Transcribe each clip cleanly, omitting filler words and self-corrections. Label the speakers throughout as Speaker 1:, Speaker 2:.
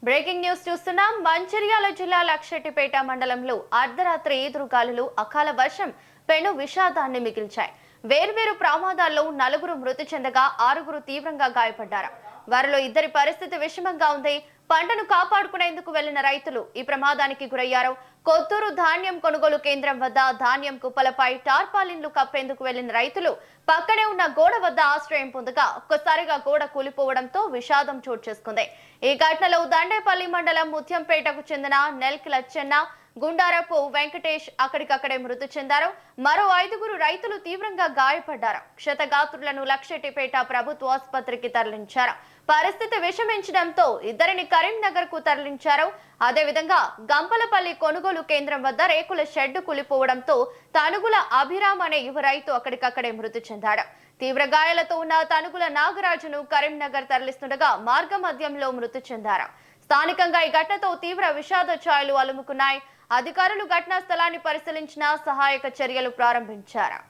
Speaker 1: Breaking news చూస్తున్నాం. మంచిర్యాల జిల్లా లక్షెట్టిపేట మండలంలో అర్ధరాత్రి ఈదురుగాలులు అకాల వర్షం పెను విషాదాన్ని మిగిల్చాయి. వేర్వేరు ప్రమాదాల్లో 4 మృతి చెందగా 6 తీవ్రంగా గాయపడ్డారు. వారిలో 2 పరిస్థితి విషమంగా ఉంది. పంటను కాపాడుకునేందుకు వెళ్లిన రైతులు ఈ ప్రమాదానికి గురయ్యారు. కొత్తూరు ధాన్యం కొనుగోలు కేంద్రం వద్ద ధాన్యం కుప్పలపై టార్పాలిన్లు కప్పేందుకు వెళ్లిన రైతులు పక్కనే ఉన్న గోడ వద్ద ఆశ్రయం పొందగా ఒక్కసారిగా గోడ కూలిపోవడంతో విషాదం చోటు చేసుకుంది. ఈ ఘటనలో దండేపల్లి మండలం ముత్యంపేటకు చెందిన నెల్కి లచ్చన్న, గుండారపు వెంకటేష్ అక్కడికక్కడే మృతి చెందారు. మరో 5 రైతులు తీవ్రంగా గాయపడ్డారు. క్షతగాత్రులను లక్షెట్టిపేట ప్రభుత్వ ఆసుపత్రికి తరలించారు. పరిస్థితి విషమించడంతో 2 కరీంనగర్ కు తరలించారు. అదేవిధంగా గంపలపల్లి కొనుగోలు కేంద్రం వద్ద రేకుల షెడ్డు కూలిపోవడంతో తనుగుల అభిరామ్ అనే యువ రైతు అక్కడికక్కడే మృతి చెందాడు. తీవ్ర గాయాలతో ఉన్న తనుగుల నాగరాజును కరీంనగర్ తరలిస్తుండగా మార్గ మధ్యంలో మృతి చెందారు. స్థానికంగా ఈ ఘటనతో తీవ్ర విషాద ఛాయలు అలుముకున్నాయి. అధికారులు ఘటనా స్థలాన్ని పరిశీలించిన సహాయక చర్యలు ప్రారంభించారు.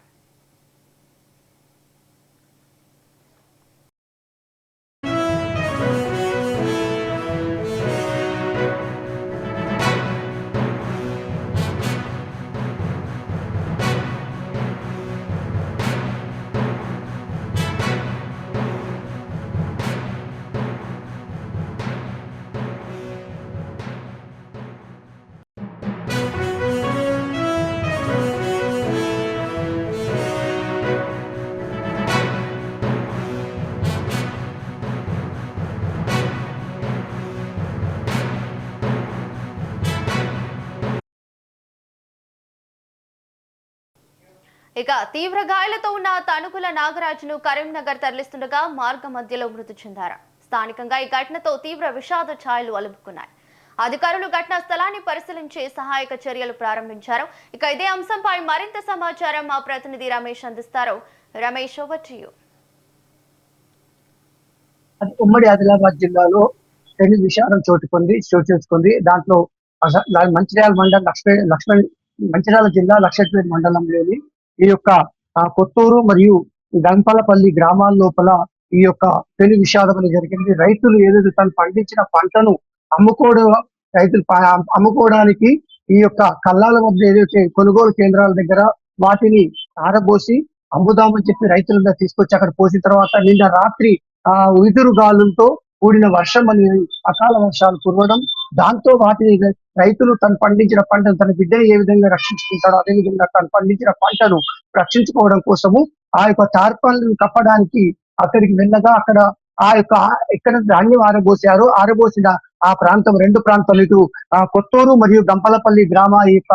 Speaker 1: ఇక తీవ్ర గాయాలతో ఉన్న తనుగుల నాగరాజును కరీంనగర్ తరలిస్తుండగా మార్గ మధ్యలో మృతి చెందారు. స్థానికంగా ఈ ఘటనతో తీవ్ర విషాద ఛాయలు అలుముకున్నాయి. అధికారులు ఘటనా స్థలాన్ని పరిశీలించి సహాయక చర్యలు ప్రారంభించారు. ఇక ఇదే అంశంపై మరింత సమాచారం మా ప్రతినిధి రమేష్ అందిస్తారు. Ramesh, over to you.
Speaker 2: ఉమ్మడి ఆదిలాబాద్ జిల్లాలో పెను విషాదం చోటు చేసుకుంది. దాంట్లో మంచిర్యాల మండలం మంచిర్యాల జిల్లా లక్షెట్పేట మండలంలోని ఈ యొక్క కొత్తూరు మరియు గంపలపల్లి గ్రామాల లోపల ఈ యొక్క పెను విషాదం అనేది జరిగింది. రైతులు ఏదైతే తను పండించిన పంటను అమ్ముకోవడానికి ఈ యొక్క కల్లాల వద్ద ఏదైతే కొనుగోలు కేంద్రాల దగ్గర వాటిని ఆరబోసి అమ్ముదామని చెప్పి రైతులంతా తీసుకొచ్చి అక్కడ పోసిన తర్వాత నిన్న రాత్రి ఉదురు గాలులతో కూడిన వర్షం అనేది అకాల వర్షాలు కురవడం, దాంతో వాటిని రైతులు తను పండించిన పంటను తన బిడ్డను ఏ విధంగా రక్షించుకుంటాడో అదే విధంగా తను పండించిన పంటను రక్షించుకోవడం కోసము ఆ యొక్క టార్పాలిన్ కప్పడానికి అక్కడికి వెళ్ళగా అక్కడ ఆ యొక్క ఎక్కడ ధాన్యం ఆరబోసిన ఆ ప్రాంతం 2 ప్రాంతాలు ఇటు కొత్తూరు మరియు గంపలపల్లి ఈ యొక్క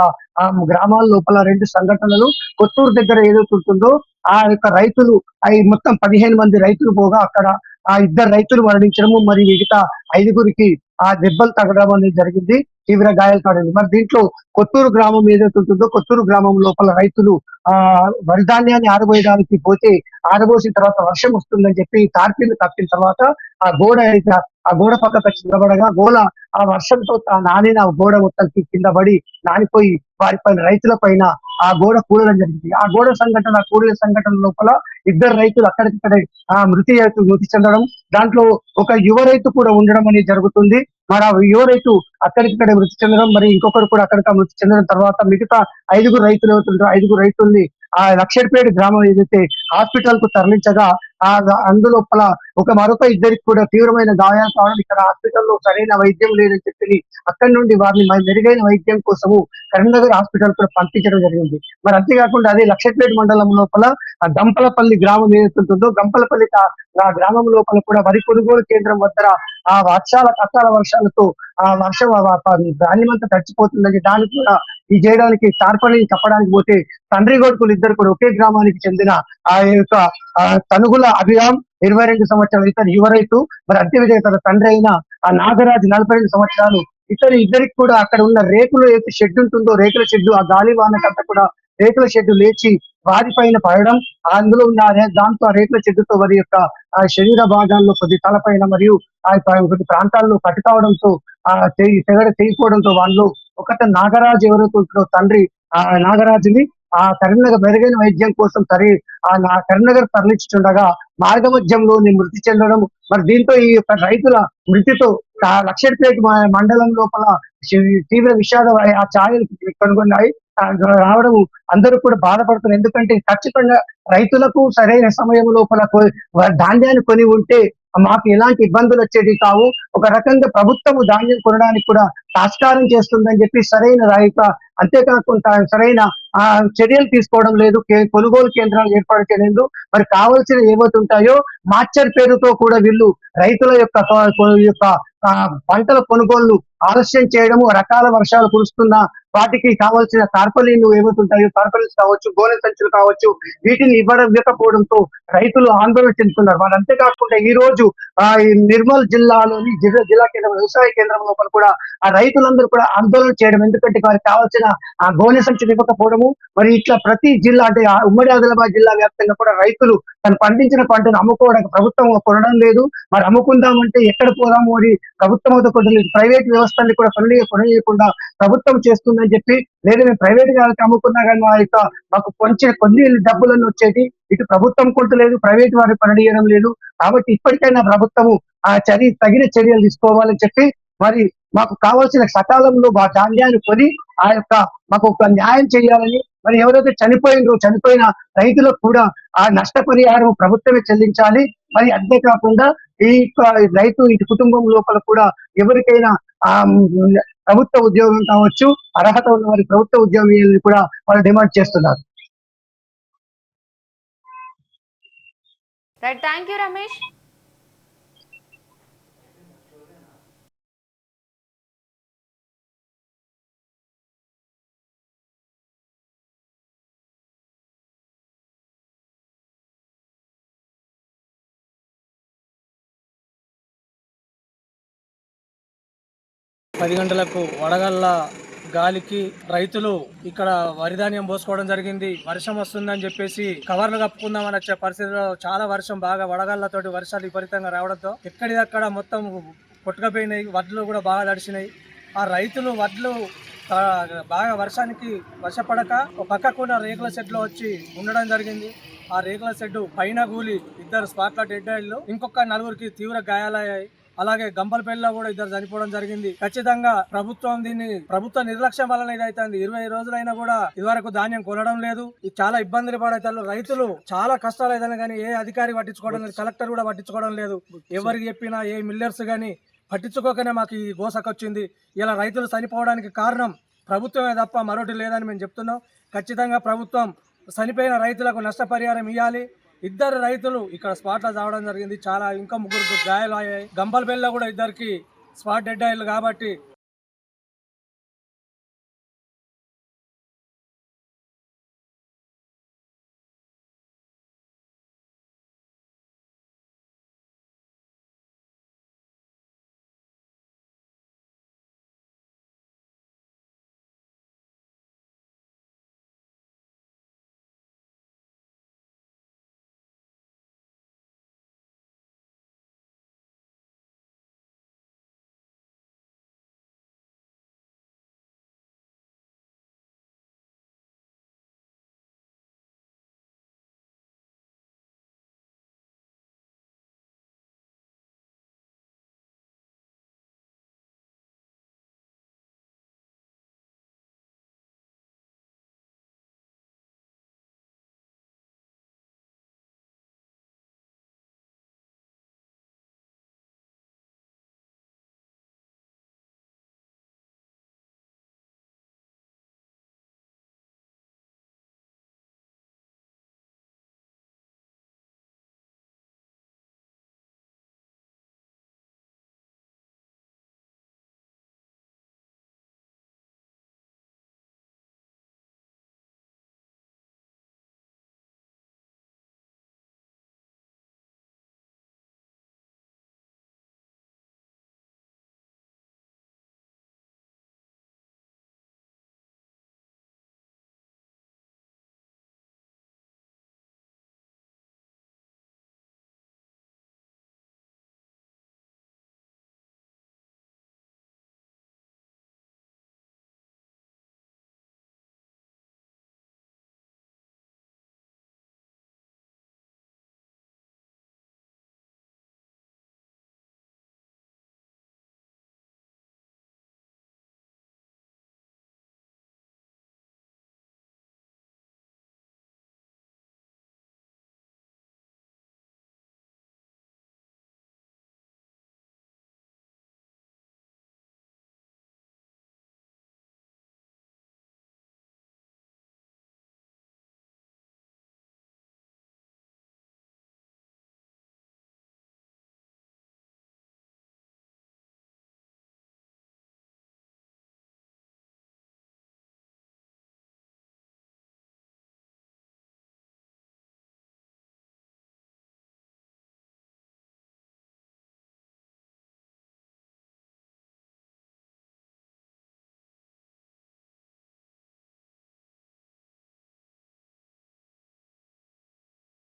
Speaker 2: గ్రామాల లోపల 2 సంఘటనలు. కొత్తూరు దగ్గర ఏదైతే ఉంటుందో ఆ యొక్క రైతులు మొత్తం 15 మంది రైతులు పోగా అక్కడ 2 రైతులు మరణించడము, మరి మిగతా 5 ఆ దెబ్బలు తగ్గడం అనేది జరిగింది. తీవ్ర గాయాలు కాడింది. మరి దీంట్లో కొత్తూరు గ్రామం ఏదైతే ఉంటుందో కొత్తూరు గ్రామం లోపల రైతులు వరిధాన్యాన్ని ఆరబోయడానికి పోతే ఆరబోసిన తర్వాత వర్షం వస్తుందని చెప్పి తార్పీలు కప్పిన తర్వాత ఆ గోడ పక్కకు వచ్చి నిలబడగా ఆ వర్షంతో నానిన గోడ మొత్తం కింద పడి నానిపోయి వారిపైన రైతుల పైన ఆ గోడ కూడడం జరిగింది. ఆ కూడిన సంఘటన లోపల 2 రైతులు అక్కడికక్కడే మృతి చెందడం, దాంట్లో ఒక యువ రైతు కూడా ఉండడం అనేది జరుగుతుంది. మరి ఆ యువ రైతు అక్కడికక్కడే మృతి చెందడం, మరి ఇంకొకరు కూడా అక్కడికి మృతి చెందడం తర్వాత మిగతా 5 రైతులు అవుతుంటారు. 5 రైతుల్ని ఆ లక్షెట్పేట గ్రామం ఏదైతే హాస్పిటల్ కు తరలించగా అందులోపల మరొక 2 కూడా తీవ్రమైన గాయాలు కావడం, ఇక్కడ హాస్పిటల్లో సరైన వైద్యం లేదని చెప్పి అక్కడి నుండి వారిని మెరుగైన వైద్యం కోసము కరీంనగర్ హాస్పిటల్ కూడా పంపించడం జరిగింది. మరి అంతేకాకుండా అదే లక్షెట్పేట మండలం లోపల గంపలపల్లి గ్రామం ఏదైతుంటుందో గంపలపల్లి ఆ గ్రామం లోపల కూడా వరి కొనుగోలు కేంద్రం వద్ద ఆ అకాల వర్షాలతో ఆ వర్షం ధాన్యమంతా తడిచిపోతుందని దానికి కూడా ఈ చేయడానికి టార్పాలిన్ కప్పడానికి పోతే తండ్రి కొడుకులు 2 కూడా ఒకే గ్రామానికి చెందిన ఆ యొక్క తనుగుల అభిరామ్ 22 సంవత్సరాలు ఇతను యువ రైతు, మరి అదేవిధంగా తన తండ్రి అయిన ఆ నాగరాజు 42 సంవత్సరాలు. ఇద్దరికి కూడా అక్కడ ఉన్న రేకులు ఏదైతే షెడ్ ఉంటుందో రేకుల షెడ్ ఆ గాలి వానకంతా కూడా రేకుల షెడ్ లేచి వారిపైన పడడం, అందులో ఉన్న దాంతో ఆ రేకుల షెడ్డుతో వారి యొక్క ఆ శరీర భాగాల్లో కొద్ది తలపైన మరియు కొన్ని ప్రాంతాల్లో కట్టు కావడంతో తెగిపోవడంతో వాళ్ళు నాగరాజు ఎవరైతే ఉంటుందో తండ్రి ఆ నాగరాజుని ఆ కరీంనగర్ మెరుగైన వైద్యం కోసం కరీంనగర్ తరలించుండగా మార్గ మధ్యంలోని మృతి చెందడం. మరి దీంతో ఈ యొక్క రైతుల మృతితో లక్షడిపేట మండలం లోపల తీవ్ర విషాద ఆ ఛాయలు కనుగొన్నాయి. రావడం అందరూ కూడా బాధపడుతున్నారు. ఎందుకంటే ఖచ్చితంగా రైతులకు సరైన సమయం లోపల ధాన్యాన్ని కొని ఉంటే మాకు ఎలాంటి ఇబ్బందులు వచ్చేది కావు. ఒక రకంగా ప్రభుత్వము ధాన్యం కొనడానికి కూడా ఆస్కారం చేస్తుందని చెప్పి సరైన అంతేకాకుండా సరైన చర్యలు తీసుకోవడం లేదు. కొనుగోలు కేంద్రాలు ఏర్పాటు చేయలేదు. మరి కావాల్సిన ఏవైతే ఉంటాయో మార్చర్ పేరుతో కూడా వీళ్ళు రైతుల యొక్క పంటల కొనుగోలు ఆలస్యం చేయడము, రకాల వర్షాలు కురుస్తున్న వాటికి కావాల్సిన తార్పలీలు ఏవైతుంటాయో తార్పలీలు కావచ్చు, గోనె సంచులు కావచ్చు, వీటిని ఇవ్వకపోవడంతో రైతులు ఆందోళన చెందుతున్నారు. వాళ్ళు అంతేకాకుండా ఈ రోజు ఈ నిర్మల్ జిల్లాలోని జిల్లా కేంద్రం వ్యవసాయ కేంద్రం లోపల కూడా ఆ రైతులందరూ కూడా ఆందోళన చేయడం, ఎందుకంటే వారికి కావాల్సిన ఆ గోనె సంచులు ఇవ్వకపోవడము. మరి ఇట్లా ప్రతి జిల్లా అంటే ఉమ్మడి ఆదిలాబాద్ జిల్లా వ్యాప్తంగా కూడా రైతులు తను పండించిన పంటను అమ్ముకోవడానికి ప్రభుత్వం కొనడం లేదు. మరి అమ్ముకుందామంటే ఎక్కడ పోదాము అని ప్రభుత్వం ప్రైవేట్ వ్యవస్థల్ని కూడా కొననీయకుండా ప్రభుత్వం చేస్తుందని చెప్పి, లేదు మేము ప్రైవేట్ గారికి అమ్ముకున్నా కానీ మాకు కొన్ని డబ్బులను వచ్చేది, ఇటు ప్రభుత్వం కొంటలేదు, ప్రైవేట్ వారికి పనిచేయడం లేదు. కాబట్టి ఇప్పటికైనా ప్రభుత్వము తగిన చర్యలు తీసుకోవాలని చెప్పి, మరి మాకు కావాల్సిన సకాలంలో మా ధాన్యాన్ని కొని మాకు ఒక న్యాయం చేయాలని, మరి ఎవరైతే చనిపోయిన రైతులకు కూడా ఆ నష్టపరిహారం ప్రభుత్వమే చెల్లించాలి. మరి అంతేకాకుండా ఈ రైతు ఇటు కుటుంబం లోపల కూడా ఎవరికైనా ప్రభుత్వ ఉద్యోగం కావచ్చు, అర్హత ఉన్న వారి ప్రభుత్వ ఉద్యోగాన్ని కూడా వాళ్ళు డిమాండ్ చేస్తున్నారు.
Speaker 1: Thank you Ramesh.
Speaker 3: పది గంటలకు వడగళ్ళ గాలికి రైతులు ఇక్కడ వరిధాన్యం పోసుకోవడం జరిగింది. వర్షం వస్తుందని చెప్పేసి కవర్లు కప్పుకుందామని వచ్చే పరిస్థితిలో చాలా వర్షం బాగా వడగళ్లతోటి వర్షాలు విపరీతంగా రావడంతో ఎక్కడిదక్కడ మొత్తం కొట్టుకపోయినాయి. వడ్లు కూడా బాగా తడిసినాయి. ఆ రైతులు వడ్లు బాగా వర్షానికి వర్షపడక ఒక పక్కకున్న రేకుల షెడ్లో వచ్చి ఉండడం జరిగింది. ఆ రేకుల షెడ్ పైన కూలి 2 స్పాట్ల డెడ్ అయ్యారు. ఇంకొక 4కి తీవ్ర గాయాలయ్యాయి. అలాగే గంపలపల్లిలో కూడా 2 చనిపోవడం జరిగింది. ఖచ్చితంగా ప్రభుత్వ నిర్లక్ష్యం వలన ఇదైతుంది. 20 రోజులైనా కూడా ఇదివరకు ధాన్యం కొనడం లేదు. ఇది చాలా ఇబ్బందులు పడతారు రైతులు. చాలా కష్టాలు అయితే కానీ ఏ అధికారి పట్టించుకోవడం లేదు, కలెక్టర్ కూడా పట్టించుకోవడం లేదు. ఎవరికి చెప్పినా ఏ మిల్లర్స్ కానీ పట్టించుకోకనే మాకు ఈ గోసకొచ్చింది. ఇలా రైతులు చనిపోవడానికి కారణం ప్రభుత్వమే తప్ప మరొకటి లేదని మేము చెప్తున్నాం. ఖచ్చితంగా ప్రభుత్వం చనిపోయిన రైతులకు నష్టపరిహారం ఇవ్వాలి. 2 రైతులు ఇక్కడ స్పాట్లో చావడం జరిగింది. ఇంకా 3 గాయాలు అయ్యాయి. గంపలపల్లిలో కూడా 2కి స్పాట్ డెడ్ అయ్యారు. కాబట్టి